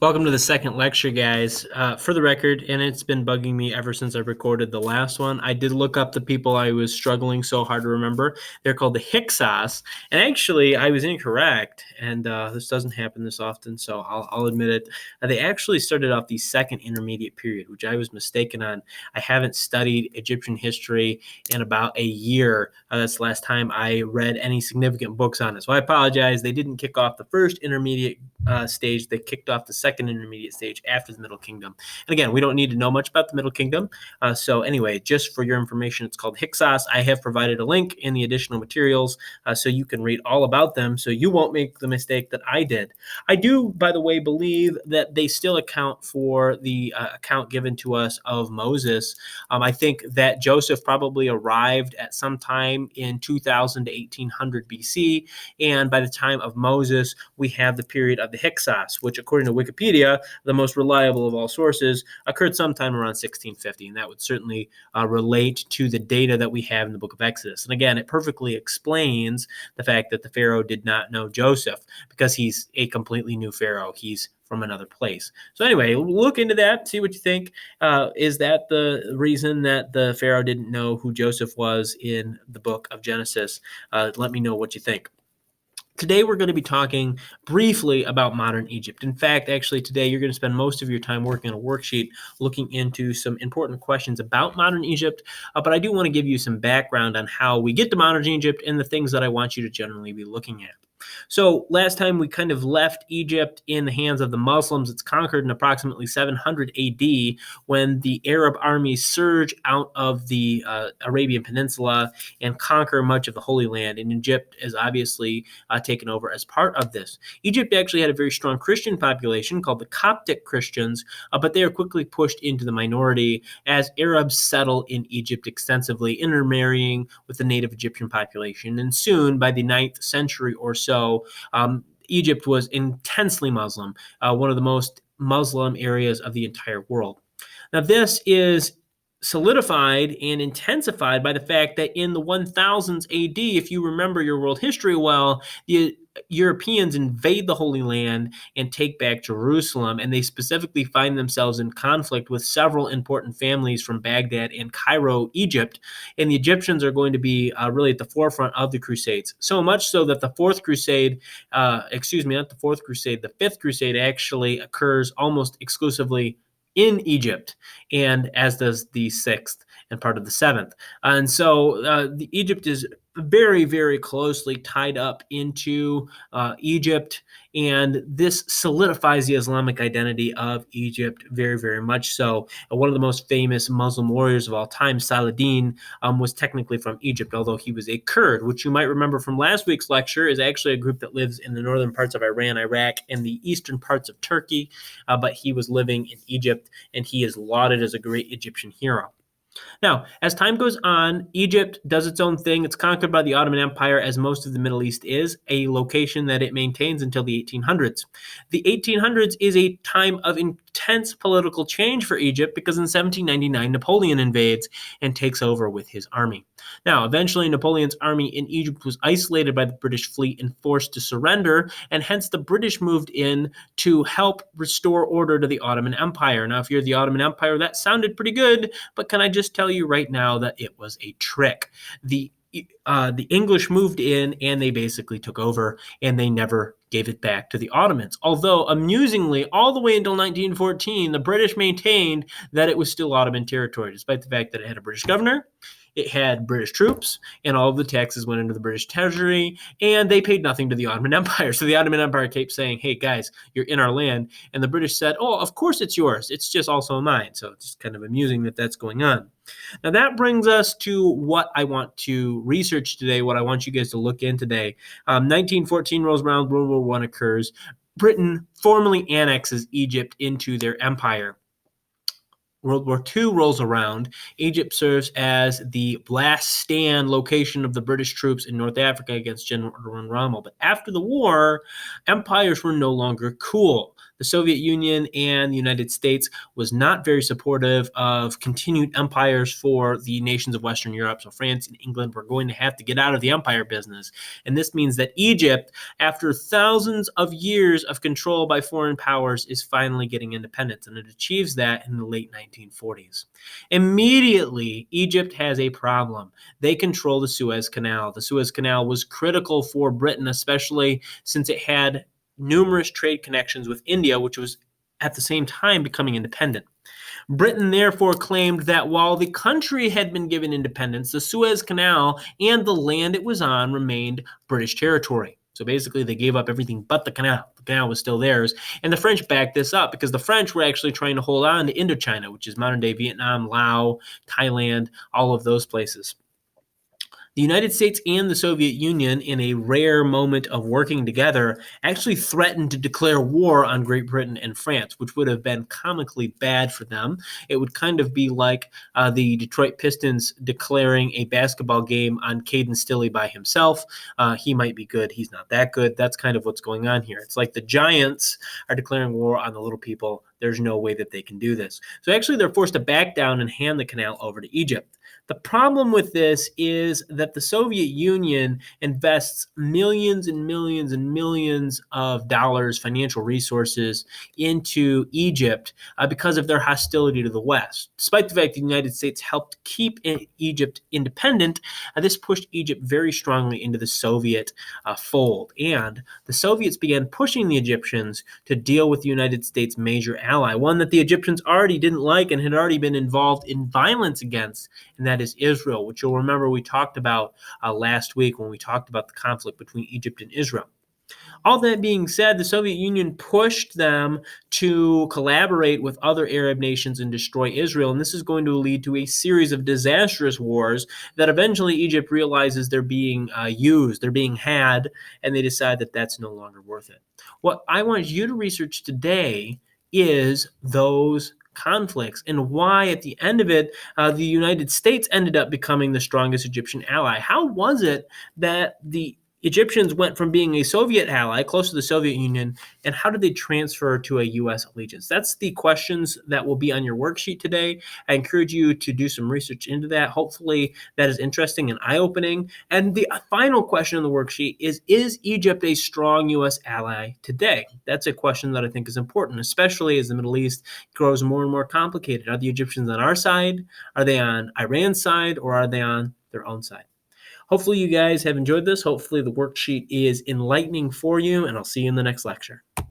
Welcome to the second lecture, guys. For the record, and it's been bugging me ever since I recorded the last one, I did look up the people I was struggling so hard to remember. They're called the Hyksos, and actually, I was incorrect, and this doesn't happen this often, so I'll admit it. They actually started off the second intermediate period, which I was mistaken on. I haven't studied Egyptian history in about a year. That's the last time I read any significant books on it, so I apologize. They didn't kick off the first intermediate stage. They kicked off the second intermediate stage after the Middle Kingdom. And again, we don't need to know much about the Middle Kingdom. So anyway, just for your information, it's called Hyksos. I have provided a link in the additional materials so you can read all about them so you won't make the mistake that I did. I do, by the way, believe that they still account for the account given to us of Moses. I think that Joseph probably arrived at some time in 2000 to 1800 BC. And by the time of Moses, we have the period of the Hyksos, which according to Wikipedia, the most reliable of all sources, occurred sometime around 1650. And that would certainly relate to the data that we have in the book of Exodus. And again, it perfectly explains the fact that the Pharaoh did not know Joseph because he's a completely new Pharaoh. He's from another place. So anyway, look into that, see what you think. Is that the reason that the Pharaoh didn't know who Joseph was in the book of Genesis? Let me know what you think. Today, we're going to be talking briefly about modern Egypt. In fact, actually, today you're going to spend most of your time working on a worksheet looking into some important questions about modern Egypt. But I do want to give you some background on how we get to modern Egypt and the things that I want you to generally be looking at. So last time we kind of left Egypt in the hands of the Muslims. It's conquered in approximately 700 AD when the Arab armies surge out of the Arabian Peninsula and conquer much of the Holy Land. And Egypt is obviously taken over as part of this. Egypt actually had a very strong Christian population called the Coptic Christians, but they are quickly pushed into the minority as Arabs settle in Egypt extensively, intermarrying with the native Egyptian population. And soon, by the 9th century or so, Egypt was intensely Muslim, one of the most Muslim areas of the entire world. Now, this is solidified and intensified by the fact that in the 1000s AD, if you remember your world history well, the Europeans invade the Holy Land and take back Jerusalem, and they specifically find themselves in conflict with several important families from Baghdad and Cairo, Egypt, and the Egyptians are going to be really at the forefront of the Crusades, so much so that the Fourth Crusade, the Fifth Crusade actually occurs almost exclusively in Egypt, and as does the Sixth and part of the Seventh. And so Egypt is very, very closely tied up into Egypt, and this solidifies the Islamic identity of Egypt very, very much so. One of the most famous Muslim warriors of all time, Saladin, was technically from Egypt, although he was a Kurd, which you might remember from last week's lecture is actually a group that lives in the northern parts of Iran, Iraq, and the eastern parts of Turkey, but he was living in Egypt, and he is lauded as a great Egyptian hero. Now, as time goes on, Egypt does its own thing. It's conquered by the Ottoman Empire, as most of the Middle East is, a location that it maintains until the 1800s. The 1800s is a time of intense political change for Egypt because in 1799, Napoleon invades and takes over with his army. Now, eventually, Napoleon's army in Egypt was isolated by the British fleet and forced to surrender, and hence the British moved in to help restore order to the Ottoman Empire. Now, if you're the Ottoman Empire, that sounded pretty good, but can I just tell you right now that it was a trick? The English moved in and they basically took over, and they never gave it back to the Ottomans. Although, amusingly, all the way until 1914, the British maintained that it was still Ottoman territory, despite the fact that it had a British governor, it had British troops, and all of the taxes went into the British treasury, and they paid nothing to the Ottoman Empire. So the Ottoman Empire kept saying, hey, guys, you're in our land. And the British said, oh, of course it's yours. It's just also mine. So it's just kind of amusing that that's going on. Now, that brings us to what I want to research today, what I want you guys to look in today. 1914 rolls around, World War I occurs. Britain formally annexes Egypt into their empire. World War II rolls around, Egypt serves as the last stand location of the British troops in North Africa against General Rommel. But after the war, empires were no longer cool. The Soviet Union and the United States was not very supportive of continued empires for the nations of Western Europe. So France and England were going to have to get out of the empire business. And this means that Egypt, after thousands of years of control by foreign powers, is finally getting independence. And it achieves that in the late 1940s. Immediately, Egypt has a problem. They control the Suez Canal. The Suez Canal was critical for Britain, especially since it had numerous trade connections with India, which was at the same time becoming independent. Britain therefore claimed that while the country had been given independence, the Suez Canal and the land it was on remained British territory. So basically, they gave up everything but the canal. The canal was still theirs. And the French backed this up because the French were actually trying to hold on to Indochina, which is modern day Vietnam, Laos, Thailand, all of those places. The United States and the Soviet Union, in a rare moment of working together, actually threatened to declare war on Great Britain and France, which would have been comically bad for them. It would kind of be like the Detroit Pistons declaring a basketball game on Caden Stilley by himself. He might be good. He's not that good. That's kind of what's going on here. It's like the Giants are declaring war on the little people. There's no way that they can do this. So actually, they're forced to back down and hand the canal over to Egypt. The problem with this is that the Soviet Union invests millions and millions and millions of dollars, financial resources, into Egypt because of their hostility to the West. Despite the fact the United States helped keep Egypt independent, this pushed Egypt very strongly into the Soviet fold. And the Soviets began pushing the Egyptians to deal with the United States' major ally, one that the Egyptians already didn't like and had already been involved in violence against, and that is Israel, which you'll remember we talked about last week when we talked about the conflict between Egypt and Israel. All that being said, the Soviet Union pushed them to collaborate with other Arab nations and destroy Israel, and this is going to lead to a series of disastrous wars that eventually Egypt realizes they're being used, they're being had, and they decide that that's no longer worth it. What I want you to research today is those conflicts and why at the end of it the United States ended up becoming the strongest Egyptian ally. How was it that the Egyptians went from being a Soviet ally close to the Soviet Union, and how did they transfer to a U.S. allegiance? That's the questions that will be on your worksheet today. I encourage you to do some research into that. Hopefully that is interesting and eye-opening. And the final question on the worksheet is Egypt a strong U.S. ally today? That's a question that I think is important, especially as the Middle East grows more and more complicated. Are the Egyptians on our side? Are they on Iran's side? Or are they on their own side? Hopefully you guys have enjoyed this. Hopefully the worksheet is enlightening for you, and I'll see you in the next lecture.